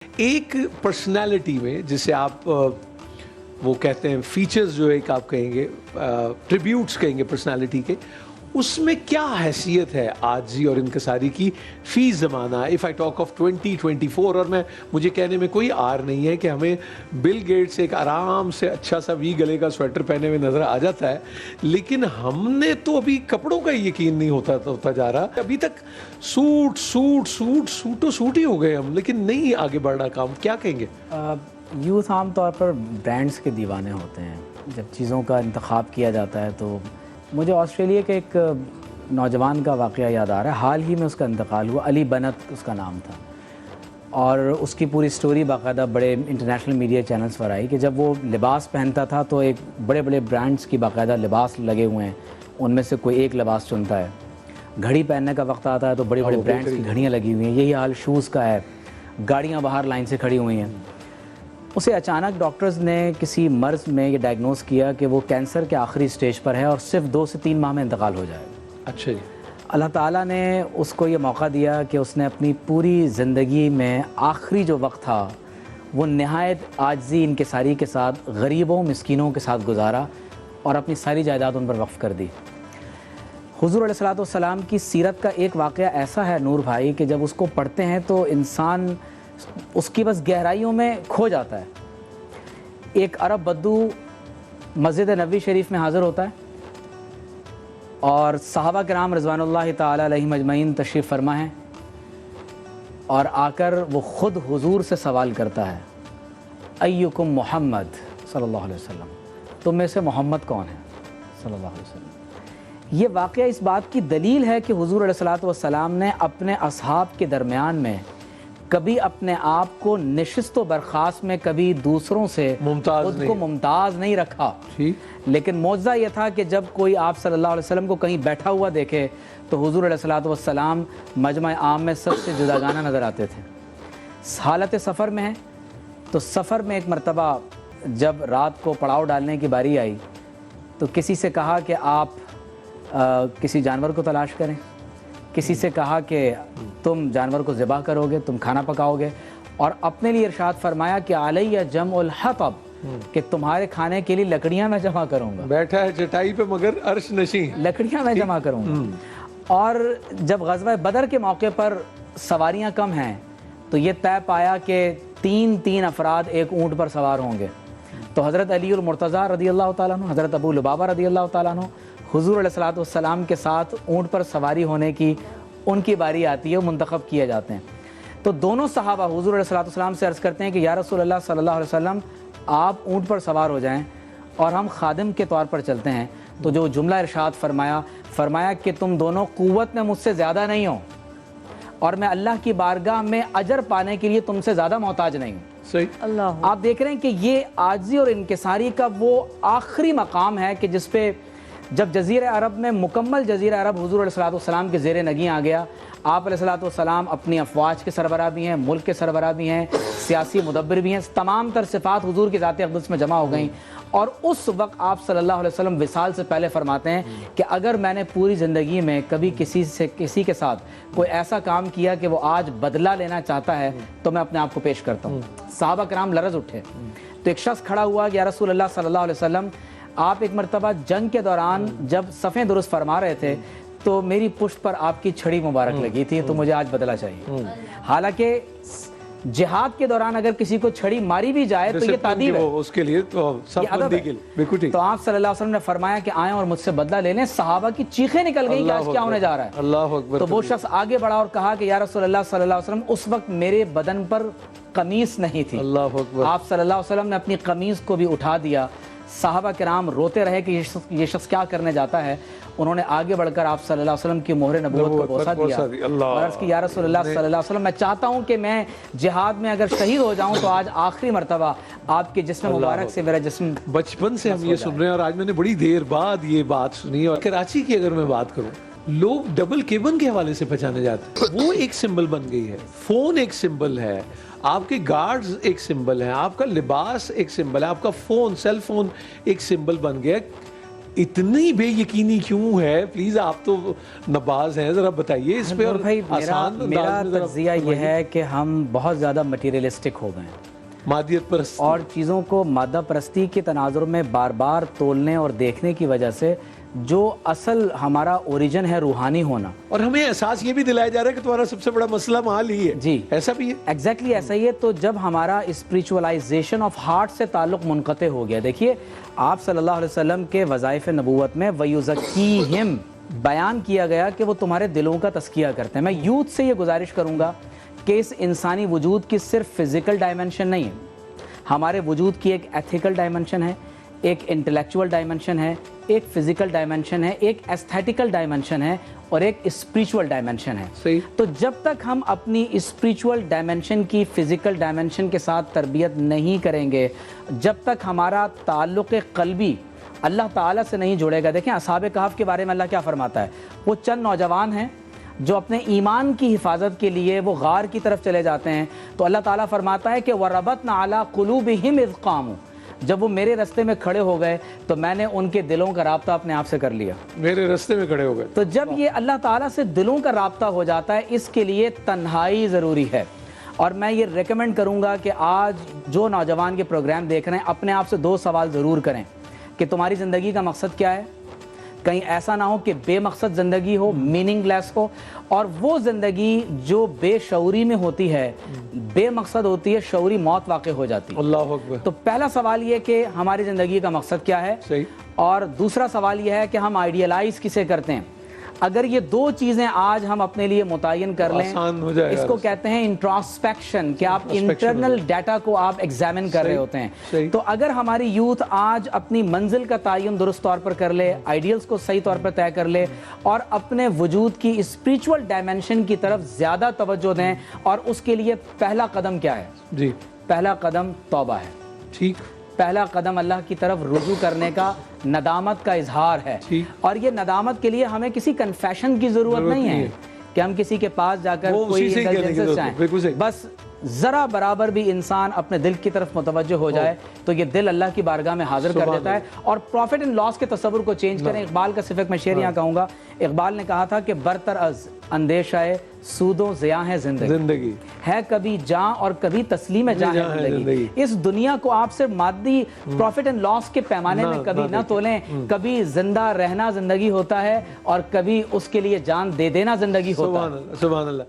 ایک پرسنالٹی میں جسے آپ وہ کہتے ہیں فیچرز جو ایک آپ کہیں گے ٹریبیوٹس کہیں گے پرسنالٹی کے، اس میں کیا حیثیت ہے عاجزی اور انکساری کی فی زمانہ؟ اف آئی ٹاک آف 2024، اور مجھے کہنے میں کوئی آر نہیں ہے کہ ہمیں بل گیٹس ایک آرام سے اچھا سا وی گلے کا سویٹر پہنے ہوئے نظر آ جاتا ہے، لیکن ہم نے تو ابھی کپڑوں کا یقین نہیں ہوتا جا رہا، ابھی تک سوٹ ہی ہو گئے ہم، لیکن نہیں آگے بڑھ رہا کام. کیا کہیں گے؟ یوتھ عام طور پر برانڈز کے دیوانے ہوتے ہیں. جب چیزوں کا انتخاب کیا جاتا ہے تو مجھے آسٹریلیا کے ایک نوجوان کا واقعہ یاد آ رہا ہے. حال ہی میں اس کا انتقال ہوا. علی بنت اس کا نام تھا، اور اس کی پوری سٹوری باقاعدہ بڑے انٹرنیشنل میڈیا چینلز پر آئی کہ جب وہ لباس پہنتا تھا تو ایک بڑے بڑے برانڈز کی باقاعدہ لباس لگے ہوئے ہیں، ان میں سے کوئی ایک لباس چنتا ہے. گھڑی پہننے کا وقت آتا ہے تو بڑے بڑے برانڈز کی گھڑیاں لگی ہوئی ہیں. یہی حال شوز کا ہے. گاڑیاں باہر لائن سے کھڑی ہوئی ہیں. اسے اچانک ڈاکٹرز نے کسی مرض میں یہ ڈائگنوز کیا کہ وہ کینسر کے آخری سٹیج پر ہے اور صرف 2 سے 3 ماہ میں انتقال ہو جائے گا. اچھا جی. اللہ تعالیٰ نے اس کو یہ موقع دیا کہ اس نے اپنی پوری زندگی میں آخری جو وقت تھا وہ نہایت عاجزی انکساری کے ساتھ غریبوں مسکینوں کے ساتھ گزارا اور اپنی ساری جائیداد ان پر وقف کر دی. حضور علیہ الصلوۃ والسلام کی سیرت کا ایک واقعہ ایسا ہے نور بھائی کہ جب اس کو پڑھتے ہیں تو انسان اس کی بس گہرائیوں میں کھو جاتا ہے. ایک عرب بدو مسجد نبوی شریف میں حاضر ہوتا ہے اور صحابہ کرام رضوان اللہ تعالی علیہم اجمعین تشریف فرما ہیں، اور آ کر وہ خود حضور سے سوال کرتا ہے، ایکم محمد صلی اللہ علیہ وسلم، تم میں سے محمد کون ہے صلی اللہ علیہ وسلم. یہ واقعہ اس بات کی دلیل ہے کہ حضور علیہ الصلوۃ والسلام نے اپنے اصحاب کے درمیان میں کبھی اپنے آپ کو نشست و برخاست میں کبھی دوسروں سے خود کو ممتاز نہیں رکھا. لیکن معجزہ یہ تھا کہ جب کوئی آپ صلی اللہ علیہ وسلم کو کہیں بیٹھا ہوا دیکھے تو حضور علیہ الصلوۃ والسلام مجمع عام میں سب سے جداگانہ نظر آتے تھے. حالت سفر میں ہیں تو سفر میں ایک مرتبہ جب رات کو پڑاؤ ڈالنے کی باری آئی تو کسی سے کہا کہ آپ کسی جانور کو تلاش کریں، کسی سے کہا کہ تم جانور کو ذبح کرو گے، تم کھانا پکاؤ گے، اور اپنے لیے ارشاد فرمایا کہ علیہ جمع الحطب، کہ تمہارے کھانے کے لیے لکڑیاں میں جمع کروں گا. بیٹھا ہے چٹائی پہ مگر عرش نشین، لکڑیاں میں جمع کروں گا. اور جب غزوہ بدر کے موقع پر سواریاں کم ہیں تو یہ طے پایا کہ 3 افراد ایک اونٹ پر سوار ہوں گے. تو حضرت علی المرتضیٰ رضی اللہ تعالیٰ عنہ، حضرت ابو لبابہ رضی اللہ تعالیٰ عنہ حضور علیہ الصلوۃ والسلام کے ساتھ اونٹ پر سواری ہونے کی ان کی باری آتی ہے، وہ منتخب کیے جاتے ہیں. تو دونوں صحابہ حضور علیہ الصلوۃ والسلام سے عرض کرتے ہیں کہ یا رسول اللہ صلی اللہ علیہ وسلم، آپ اونٹ پر سوار ہو جائیں اور ہم خادم کے طور پر چلتے ہیں. تو جو جملہ ارشاد فرمایا کہ تم دونوں قوت میں مجھ سے زیادہ نہیں ہو اور میں اللہ کی بارگاہ میں اجر پانے کے لیے تم سے زیادہ محتاج نہیں ہوں. صحیح. اللہ، آپ دیکھ رہے ہیں کہ یہ عاجزی اور انکساری کا وہ آخری مقام ہے کہ جس پہ جب جزیرہ عرب میں مکمل جزیرہ عرب حضور علیہ الصلوۃ والسلام کے زیر نگیں آ گیا. آپ علیہ الصلوۃ والسلام اپنی افواج کے سربراہ بھی ہیں، ملک کے سربراہ بھی ہیں، سیاسی مدبر بھی ہیں. تمام تر صفات حضور کی ذات اقدس میں جمع ہو گئیں، اور اس وقت آپ صلی اللہ علیہ وسلم وصال سے پہلے فرماتے ہیں کہ اگر میں نے پوری زندگی میں کبھی کسی کے ساتھ کوئی ایسا کام کیا کہ وہ آج بدلہ لینا چاہتا ہے تو میں اپنے آپ کو پیش کرتا ہوں. صحابہ کرام لرز اٹھے. تو ایک شخص کھڑا ہوا کہ یا رسول اللہ صلی اللہ علیہ وسلم، آپ ایک مرتبہ جنگ کے دوران جب صفیں درست فرما رہے تھے تو میری پشت پر آپ کی چھڑی مبارک لگی تھی، تو مجھے آج بدلہ چاہیے. حالانکہ جہاد کے دوران اگر کسی کو چھڑی ماری بھی جائے تو یہ تعدیب ہے، اس کے لیے تو آپ صلی اللہ علیہ وسلم نے فرمایا کہ آئیں اور مجھ سے بدلہ لے لیں. صحابہ کی چیخیں نکل گئی کہ آج کیا ہونے جا رہا ہے. اللہ اکبر. تو وہ شخص آگے بڑھا اور کہا کہ یا رسول اللہ صلی اللہ علیہ وسلم، اس وقت میرے بدن پر قمیص نہیں تھی. اللہ اکبر. آپ صلی اللہ علیہ وسلم نے اپنی قمیص کو بھی اٹھا دیا. صحابہ کرام روتے رہے کہ یہ شخص کیا کرنے جاتا ہے. انہوں نے آگے بڑھ کر آپ صلی اللہ علیہ وسلم کی مہر نبوت کو بوسہ دیا اور عرض کی یا رسول اللہ صلی اللہ علیہ وسلم، میں چاہتا ہوں کہ میں جہاد میں اگر شہید ہو جاؤں تو آج آخری مرتبہ آپ کے جسم مبارک سے میرا جسم. بچپن سے ہم یہ سن رہے ہیں اور آج میں نے بڑی دیر بعد یہ بات سنی. اور کراچی کی اگر میں بات کروں، لوگ ڈبل کیبن کے حوالے سے پہچانے جاتے ہیں. وہ ایک سمبل بن گئی ہے. فون ایک سمبل ہے، آپ کے گارڈز ایک سمبل ہیں، آپ کا لباس ایک سمبل ہے، آپ کا فون سیل فون ایک سمبل بن گیا. اتنی بے یقینی کیوں ہے؟ پلیز آپ تو نباز ہیں، ذرا بتائیے اس پہ. اور بھائی آسان میرا انداز میں ذرا تجزیہ یہ ہے کہ ہم بہت زیادہ مٹیریلسٹک ہو گئے ہیں مادیت پرست، اور چیزوں کو مادہ پرستی کے تناظر میں بار بار تولنے اور دیکھنے کی وجہ سے جو اصل ہمارا اوریجن ہے روحانی ہونا. اور ہمیں احساس یہ بھی دلایا جا رہا ہے کہ تمہارا سب سے بڑا مسئلہ مال ہی ہے. جی ایسا بھی ہے. ایگزیکٹلی ایسا ہی ہے. تو جب ہمارا اسپریچولائزیشن آف ہارٹ سے تعلق منقطع ہو گیا، دیکھیے آپ صلی اللہ علیہ وسلم کے وظائف نبوت میں وَيُزَكِّيهِمْ بیان کیا گیا کہ وہ تمہارے دلوں کا تزکیہ کرتے ہیں. میں یوتھ سے یہ گزارش کروں گا کہ اس انسانی وجود کی صرف فزیکل ڈائمنشن نہیں ہے، ہمارے وجود کی ایک ایتھیکل ڈائمنشن ہے، ایک انٹلیکچول ڈائمنشن ہے، ایک فزیکل ڈائمنشن ہے، ایک ایستھیٹیکل ڈائمنشن ہے اور ایک اسپریچول ڈائمنشن ہے. صحیح. تو جب تک ہم اپنی اسپریچول ڈائمنشن کی فزیکل ڈائمنشن کے ساتھ تربیت نہیں کریں گے، جب تک ہمارا تعلق قلبی اللہ تعالیٰ سے نہیں جڑے گا. دیکھیں اصحاب کہف کے بارے میں اللہ کیا فرماتا ہے. وہ چند نوجوان ہیں جو اپنے ایمان کی حفاظت کے لیے وہ غار کی طرف چلے جاتے ہیں، تو اللہ تعالیٰ فرماتا ہے کہ وَرَبَطْنَا عَلَىٰ قُلُوبِهِمْ إِذْ قَامُوا، جب وہ میرے راستے میں کھڑے ہو گئے تو میں نے ان کے دلوں کا رابطہ اپنے آپ سے کر لیا. میرے راستے میں کھڑے ہو گئے. تو جب یہ اللہ تعالیٰ سے دلوں کا رابطہ ہو جاتا ہے، اس کے لیے تنہائی ضروری ہے. اور میں یہ ریکمنڈ کروں گا کہ آج جو نوجوان کے پروگرام دیکھ رہے ہیں اپنے آپ سے 2 سوال ضرور کریں کہ تمہاری زندگی کا مقصد کیا ہے. کہیں ایسا نہ ہو کہ بے مقصد زندگی ہو، میننگ لیس ہو، اور وہ زندگی جو بے شعوری میں ہوتی ہے، بے مقصد ہوتی ہے، شعوری موت واقع ہو جاتی ہے. اللہ اکبر. تو پہلا سوال یہ کہ ہماری زندگی کا مقصد کیا ہے. صحیح. اور دوسرا سوال یہ ہے کہ ہم آئیڈیلائز کسے کرتے ہیں. اگر یہ 2 چیزیں آج ہم اپنے لیے متعین کر لیں، آسان ہو جائے گا. اس کو کہتے ہیں انٹراسپیکشن، کہ آپ انٹرنل ڈیٹا کو آپ ایگزامن کر رہے ہوتے ہیں. تو اگر ہماری یوتھ آج اپنی منزل کا تعین درست طور پر کر لے، آئیڈیلز کو صحیح طور پر طے کر لے اور اپنے وجود کی اسپریچول ڈائمنشن کی طرف زیادہ توجہ دیں، اور اس کے لیے پہلا قدم کیا ہے؟ جی پہلا قدم توبہ ہے. ٹھیک. پہلا قدم اللہ کی طرف رجوع کرنے کا، ندامت کا اظہار ہے. اور یہ ندامت کے لیے ہمیں کسی کنفیشن کی ضرورت نہیں ہے کہ ہم کسی کے پاس جا کر کوئی انڈلجنسز چاہیں. بس ذرا برابر بھی انسان اپنے دل کی طرف متوجہ ہو جائے تو یہ دل اللہ کی بارگاہ میں حاضر کر دیتا ہے. اور پروفٹ ان لاس کے تصور کو چینج کریں. اقبال کا صرف ایک میں شعر یہاں کہوں گا. اقبال نے کہا تھا کہ برتر از اندیشہ سود و ضیاء ہے زندگی، ہے کبھی جاں اور کبھی تسلیم جاں ہے زندگی. اس دنیا کو آپ سے مادی پروفٹ اینڈ لاس کے پیمانے میں کبھی نہ تولیں. کبھی زندہ رہنا زندگی ہوتا ہے اور کبھی اس کے لیے جان دے دینا زندگی ہوتا ہے. سبحان اللہ.